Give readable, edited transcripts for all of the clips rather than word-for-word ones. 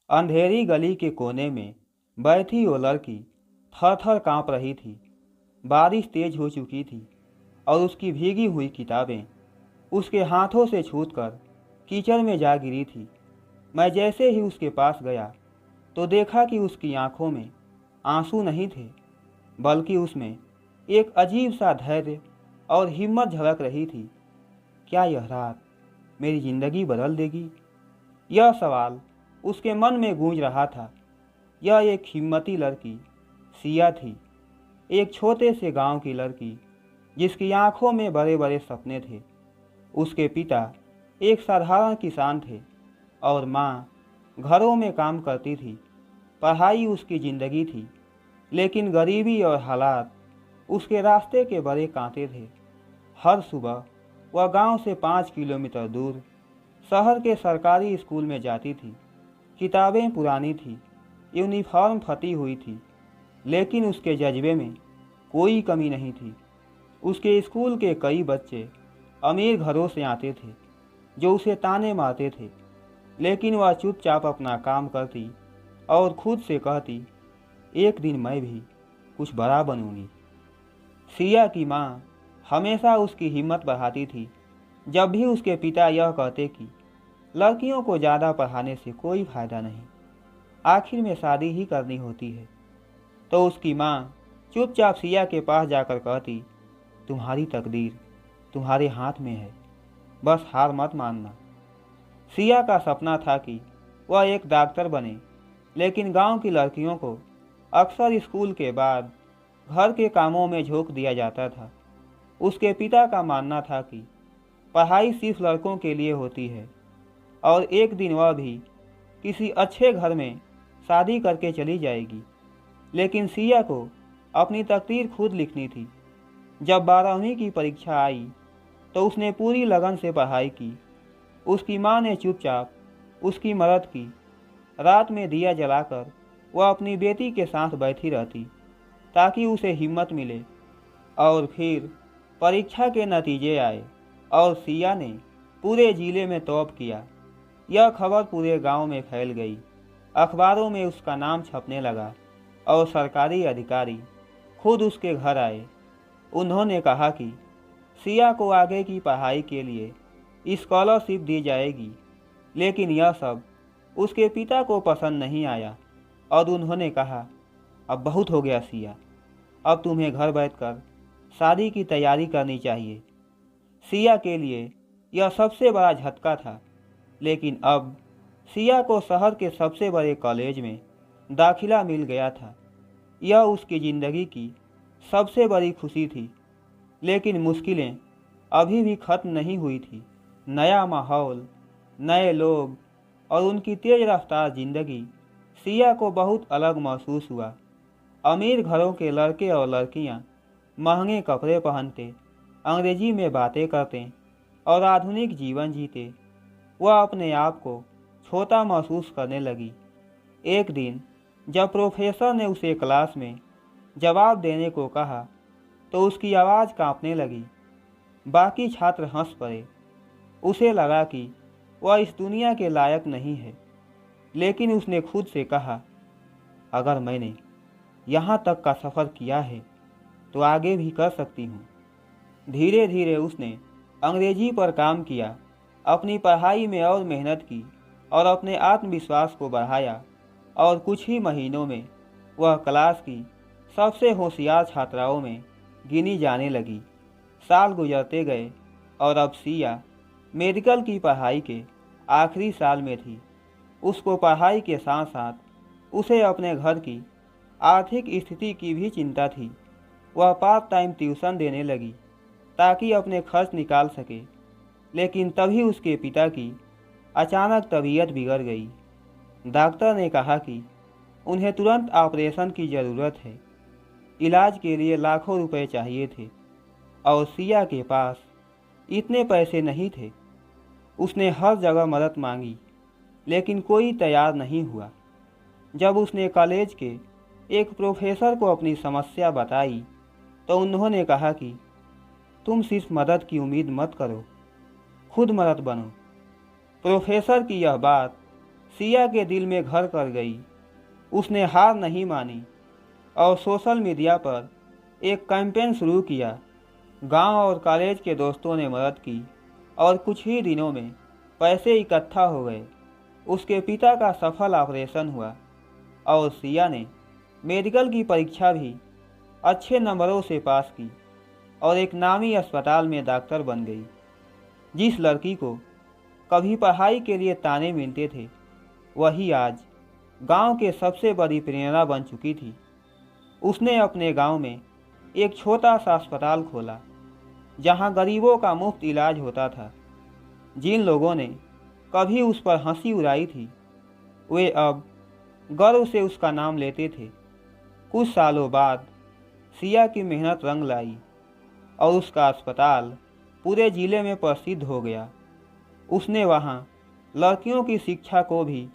अंधेरी गली के कोने में बैठी वो लड़की थर थर काँप रही थी। बारिश तेज हो चुकी थी और उसकी भीगी हुई किताबें उसके हाथों से छूटकर कीचड़ में जा गिरी थी। मैं जैसे ही उसके पास गया तो देखा कि उसकी आंखों में आंसू नहीं थे, बल्कि उसमें एक अजीब सा धैर्य और हिम्मत झलक रही थी। क्या यह रात मेरी जिंदगी बदल देगी? यह सवाल उसके मन में गूंज रहा था। यह एक हिम्मती लड़की सिया थी, एक छोटे से गांव की लड़की जिसकी आंखों में बड़े बड़े सपने थे। उसके पिता एक साधारण किसान थे और माँ घरों में काम करती थी। पढ़ाई उसकी ज़िंदगी थी, लेकिन गरीबी और हालात उसके रास्ते के बड़े कांटे थे। हर सुबह वह गांव से 5 किलोमीटर दूर शहर के सरकारी स्कूल में जाती थी। किताबें पुरानी थी, यूनिफॉर्म फटी हुई थी, लेकिन उसके जज्बे में कोई कमी नहीं थी। उसके स्कूल के कई बच्चे अमीर घरों से आते थे जो उसे ताने मारते थे, लेकिन वह चुपचाप अपना काम करती और खुद से कहती, एक दिन मैं भी कुछ बड़ा बनूंगी। सिया की माँ हमेशा उसकी हिम्मत बढ़ाती थी। जब भी उसके पिता यह कहते कि लड़कियों को ज़्यादा पढ़ाने से कोई फ़ायदा नहीं, आखिर में शादी ही करनी होती है, तो उसकी माँ चुपचाप सिया के पास जाकर कहती, तुम्हारी तकदीर तुम्हारे हाथ में है, बस हार मत मानना। सिया का सपना था कि वह एक डॉक्टर बने, लेकिन गांव की लड़कियों को अक्सर स्कूल के बाद घर के कामों में झोंक दिया जाता था। उसके पिता का मानना था कि पढ़ाई सिर्फ लड़कों के लिए होती है और एक दिन वह भी किसी अच्छे घर में शादी करके चली जाएगी। लेकिन सिया को अपनी तकदीर खुद लिखनी थी। जब 12वीं की परीक्षा आई तो उसने पूरी लगन से पढ़ाई की। उसकी माँ ने चुपचाप उसकी मदद की। रात में दिया जलाकर वह अपनी बेटी के साथ बैठी रहती ताकि उसे हिम्मत मिले। और फिर परीक्षा के नतीजे आए और सिया ने पूरे ज़िले में टॉप किया। यह खबर पूरे गांव में फैल गई। अखबारों में उसका नाम छपने लगा और सरकारी अधिकारी खुद उसके घर आए। उन्होंने कहा कि सिया को आगे की पढ़ाई के लिए स्कॉलरशिप दी जाएगी, लेकिन यह सब उसके पिता को पसंद नहीं आया और उन्होंने कहा, अब बहुत हो गया सिया, अब तुम्हें घर बैठकर शादी की तैयारी करनी चाहिए। सिया के लिए यह सबसे बड़ा झटका था, लेकिन अब सिया को शहर के सबसे बड़े कॉलेज में दाखिला मिल गया था। यह उसकी ज़िंदगी की सबसे बड़ी खुशी थी, लेकिन मुश्किलें अभी भी खत्म नहीं हुई थी। नया माहौल, नए लोग और उनकी तेज रफ्तार ज़िंदगी सिया को बहुत अलग महसूस हुआ। अमीर घरों के लड़के और लड़कियां महंगे कपड़े पहनते, अंग्रेजी में बातें करते और आधुनिक जीवन जीते। वह अपने आप को छोटा महसूस करने लगी। एक दिन जब प्रोफेसर ने उसे क्लास में जवाब देने को कहा तो उसकी आवाज़ कांपने लगी। बाकी छात्र हंस पड़े। उसे लगा कि वह इस दुनिया के लायक नहीं है, लेकिन उसने खुद से कहा, अगर मैंने यहाँ तक का सफ़र किया है तो आगे भी कर सकती हूँ। धीरे धीरे उसने अंग्रेजी पर काम किया, अपनी पढ़ाई में और मेहनत की और अपने आत्मविश्वास को बढ़ाया, और कुछ ही महीनों में वह क्लास की सबसे होशियार छात्राओं में गिनी जाने लगी। साल गुजरते गए और अब सिया मेडिकल की पढ़ाई के आखिरी साल में थी। उसको पढ़ाई के साथ साथ उसे अपने घर की आर्थिक स्थिति की भी चिंता थी। वह पार्ट टाइम ट्यूशन देने लगी ताकि अपने खर्च निकाल सके, लेकिन तभी उसके पिता की अचानक तबीयत बिगड़ गई। डॉक्टर ने कहा कि उन्हें तुरंत ऑपरेशन की ज़रूरत है। इलाज के लिए लाखों रुपए चाहिए थे और सिया के पास इतने पैसे नहीं थे। उसने हर जगह मदद मांगी, लेकिन कोई तैयार नहीं हुआ। जब उसने कॉलेज के एक प्रोफेसर को अपनी समस्या बताई तो उन्होंने कहा कि तुम सिर्फ मदद की उम्मीद मत करो, खुद मदद बनो। प्रोफेसर की यह बात सिया के दिल में घर कर गई। उसने हार नहीं मानी और सोशल मीडिया पर एक कैंपेन शुरू किया। गांव और कॉलेज के दोस्तों ने मदद की और कुछ ही दिनों में पैसे इकट्ठा हो गए। उसके पिता का सफल ऑपरेशन हुआ और सिया ने मेडिकल की परीक्षा भी अच्छे नंबरों से पास की और एक नामी अस्पताल में डॉक्टर बन गई। जिस लड़की को कभी पढ़ाई के लिए ताने मिलते थे, वही आज गांव के सबसे बड़ी प्रेरणा बन चुकी थी। उसने अपने गांव में एक छोटा सा अस्पताल खोला, जहां गरीबों का मुफ्त इलाज होता था। जिन लोगों ने कभी उस पर हंसी उड़ाई थी, वे अब गर्व से उसका नाम लेते थे। कुछ सालों बाद सिया की मेहनत रंग लाई और उसका अस्पताल पूरे ज़िले में प्रसिद्ध हो गया। उसने वहां लड़कियों की शिक्षा को भी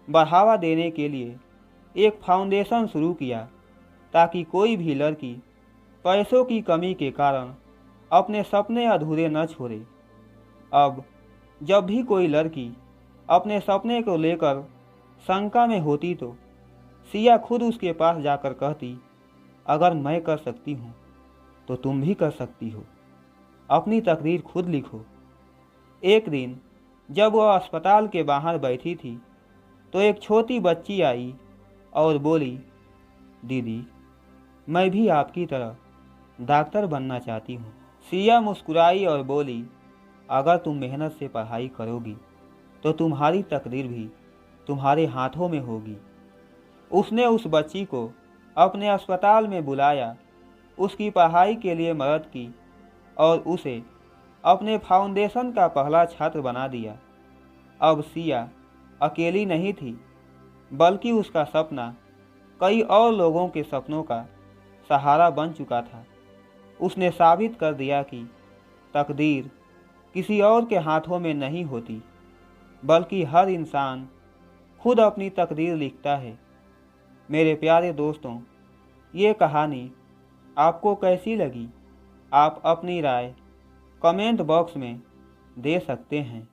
बढ़ावा देने के लिए एक फाउंडेशन शुरू किया, ताकि कोई भी लड़की पैसों की कमी के कारण अपने सपने अधूरे न छोड़े। अब जब भी कोई लड़की अपने सपने को लेकर शंका में होती, तो सिया खुद उसके पास जाकर कहती, अगर मैं कर सकती हूँ तो तुम भी कर सकती हो। अपनी तकदीर खुद लिखो। एक दिन जब वह अस्पताल के बाहर बैठी थी, तो एक छोटी बच्ची आई और बोली, दीदी, मैं भी आपकी तरह डॉक्टर बनना चाहती हूँ। सिया मुस्कुराई और बोली, अगर तुम मेहनत से पढ़ाई करोगी तो तुम्हारी तकदीर भी तुम्हारे हाथों में होगी। उसने उस बच्ची को अपने अस्पताल में बुलाया, उसकी पढ़ाई के लिए मदद की और उसे अपने फाउंडेशन का पहला छात्र बना दिया। अब सिया अकेली नहीं थी, बल्कि उसका सपना कई और लोगों के सपनों का सहारा बन चुका था। उसने साबित कर दिया कि तकदीर किसी और के हाथों में नहीं होती, बल्कि हर इंसान खुद अपनी तकदीर लिखता है। मेरे प्यारे दोस्तों, ये कहानी आपको कैसी लगी? आप अपनी राय कमेंट बॉक्स में दे सकते हैं।